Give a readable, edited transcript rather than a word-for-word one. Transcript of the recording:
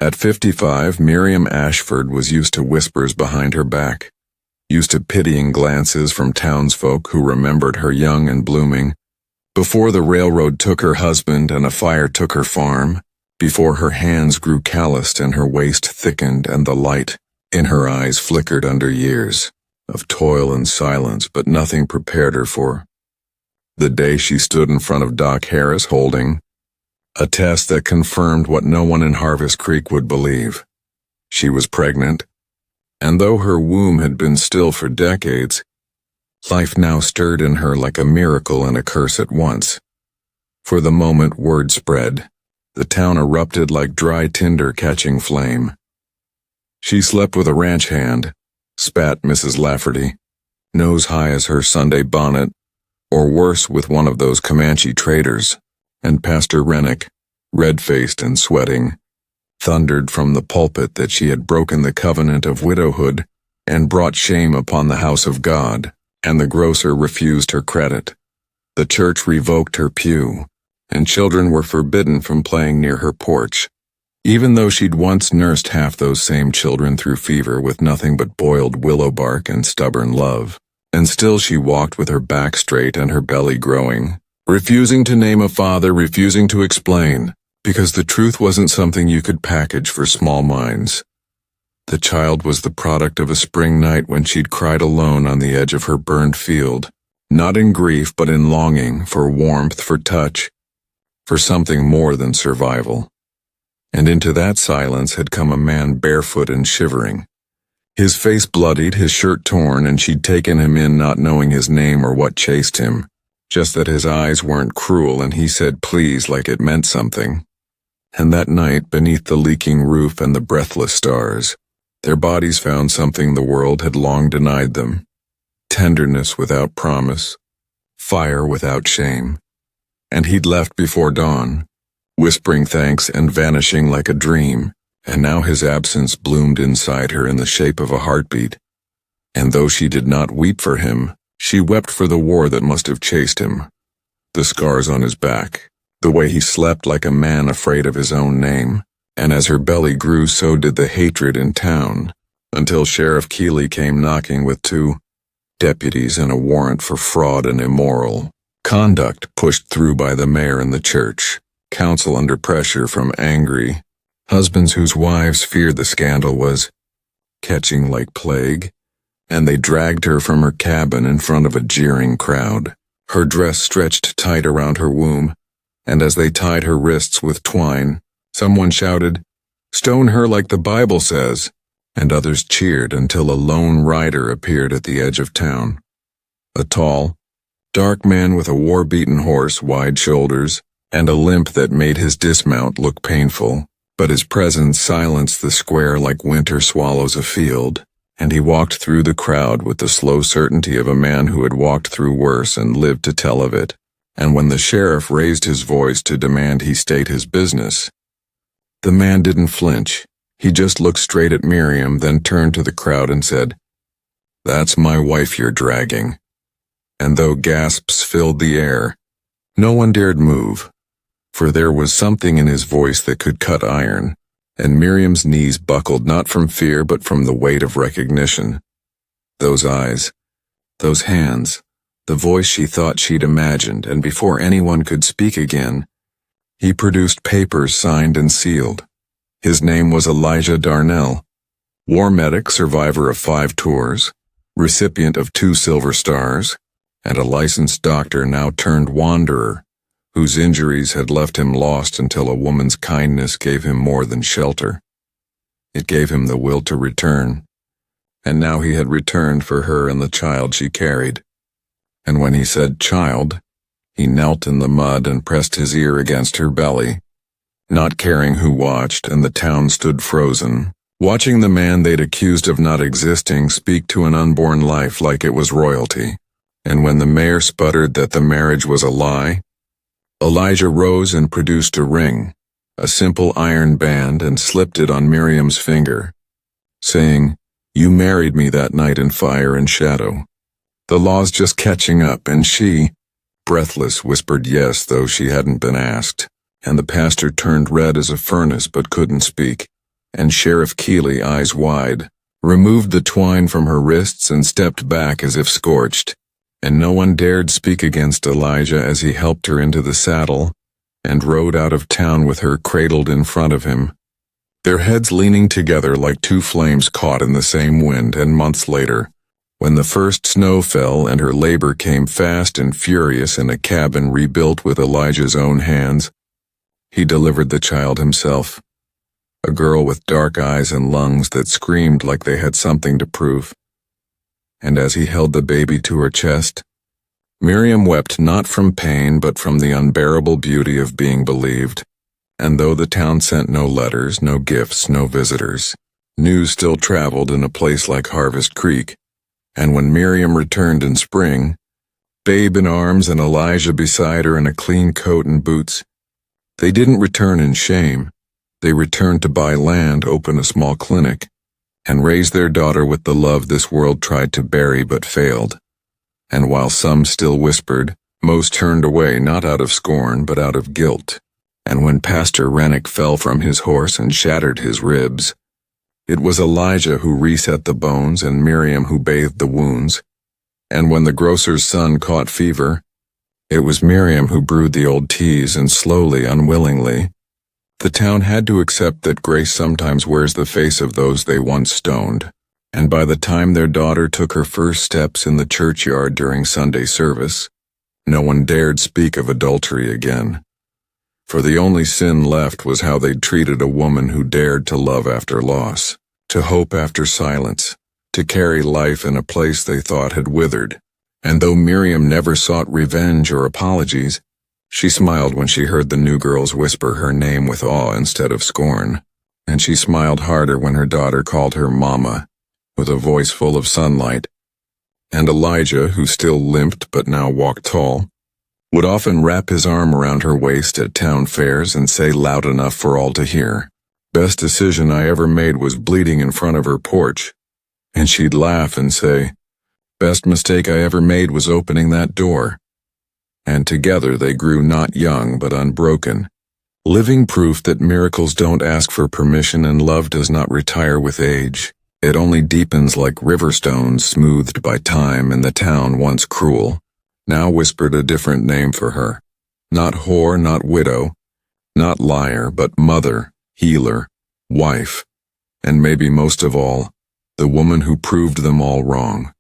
At 55, Miriam Ashford was used to whispers behind her back, used to pitying glances from townsfolk who remembered her young and blooming. Before the railroad took her husband and a fire took her farm, before her hands grew calloused and her waist thickened and the light in her eyes flickered under years of toil and silence, but nothing prepared her for the day she stood in front of Doc Harris holding a test that confirmed what no one in Harvest Creek would believe. She was pregnant, and though her womb had been still for decades, life now stirred in her like a miracle and a curse at once. For the moment word spread, the town erupted like dry tinder catching flame. She slept with a ranch hand, spat Mrs. Lafferty, nose high as her Sunday bonnet, or worse with one of those Comanche traders, and Pastor Rennick, red-faced and sweating, thundered from the pulpit that she had broken the covenant of widowhood and brought shame upon the house of God, and the grocer refused her credit. The church revoked her pew, and children were forbidden from playing near her porch, even though she'd once nursed half those same children through fever with nothing but boiled willow bark and stubborn love. And still she walked with her back straight and her belly growing, refusing to name a father, refusing to explain, because the truth wasn't something you could package for small minds. The child was the product of a spring night when she'd cried alone on the edge of her burned field, not in grief but in longing for warmth, for touch, for something more than survival. And into that silence had come a man barefoot and shivering, his face bloodied, his shirt torn, and she'd taken him in not knowing his name or what chased him, just that his eyes weren't cruel and he said please like it meant something. And that night, beneath the leaking roof and the breathless stars, their bodies found something the world had long denied them: tenderness without promise, fire without shame. And he'd left before dawn, whispering thanks and vanishing like a dream, and now his absence bloomed inside her in the shape of a heartbeat. And though she did not weep for him, she wept for the war that must have chased him, the scars on his back, the way he slept like a man afraid of his own name, and as her belly grew so did the hatred in town, until Sheriff Keeley came knocking with 2 deputies and a warrant for fraud and immoral conduct pushed through by the mayor and the church, council under pressure from angry husbands whose wives feared the scandal was catching like plague, and they dragged her from her cabin in front of a jeering crowd, her dress stretched tight around her womb, and as they tied her wrists with twine, someone shouted, "Stone her like the Bible says," and others cheered until a lone rider appeared at the edge of town. A tall, dark man with a war-beaten horse, wide shoulders, and a limp that made his dismount look painful, but his presence silenced the square like winter swallows a field, and he walked through the crowd with the slow certainty of a man who had walked through worse and lived to tell of it. And when the sheriff raised his voice to demand he state his business, the man didn't flinch. He just looked straight at Miriam, then turned to the crowd and said, "That's my wife you're dragging." And though gasps filled the air, no one dared move, for there was something in his voice that could cut iron, and Miriam's knees buckled not from fear but from the weight of recognition. Those eyes, those hands, the voice she thought she'd imagined, and before anyone could speak again, he produced papers signed and sealed. His name was Elijah Darnell, war medic, survivor of 5 tours, recipient of 2 Silver Stars, and a licensed doctor now turned wanderer, whose injuries had left him lost until a woman's kindness gave him more than shelter. It gave him the will to return, and now he had returned for her and the child she carried. And when he said child, he knelt in the mud and pressed his ear against her belly, not caring who watched, and the town stood frozen, watching the man they'd accused of not existing speak to an unborn life like it was royalty. And when the mayor sputtered that the marriage was a lie, Elijah rose and produced a ring, a simple iron band, and slipped it on Miriam's finger, saying, "You married me that night in fire and shadow. The law's just catching up," and she, breathless, whispered yes, though she hadn't been asked, and the pastor turned red as a furnace but couldn't speak. and Sheriff Keeley, eyes wide, removed the twine from her wrists and stepped back as if scorched, and no one dared speak against Elijah as he helped her into the saddle and rode out of town with her cradled in front of him, their heads leaning together like two flames caught in the same wind. And months later, when the first snow fell and her labor came fast and furious in a cabin rebuilt with Elijah's own hands, he delivered the child himself, a girl with dark eyes and lungs that screamed like they had something to prove. And as he held the baby to her chest, Miriam wept not from pain but from the unbearable beauty of being believed. And though the town sent no letters, no gifts, no visitors, news still traveled in a place like Harvest Creek, and when Miriam returned in spring, babe in arms and Elijah beside her in a clean coat and boots, they didn't return in shame. They returned to buy land, open a small clinic, and raise their daughter with the love this world tried to bury but failed. And while some still whispered, most turned away not out of scorn but out of guilt. And when Pastor Rennick fell from his horse and shattered his ribs, it was Elijah who reset the bones and Miriam who bathed the wounds. And when the grocer's son caught fever, it was Miriam who brewed the old teas, and slowly, unwillingly, the town had to accept that grace sometimes wears the face of those they once stoned. And by the time their daughter took her first steps in the churchyard during Sunday service, no one dared speak of adultery again. For the only sin left was how they'd treated a woman who dared to love after loss, to hope after silence, to carry life in a place they thought had withered. And though Miriam never sought revenge or apologies, she smiled when she heard the new girls whisper her name with awe instead of scorn, and she smiled harder when her daughter called her Mama, with a voice full of sunlight. And Elijah, who still limped but now walked tall, would often wrap his arm around her waist at town fairs and say loud enough for all to hear, "Best decision I ever made was bleeding in front of her porch." And she'd laugh and say, "Best mistake I ever made was opening that door." And together they grew not young but unbroken, living proof that miracles don't ask for permission and love does not retire with age. It only deepens like river stones smoothed by time, and the town, once cruel, now whispered a different name for her. Not whore, not widow, not liar, but mother, healer, wife, and maybe most of all, the woman who proved them all wrong.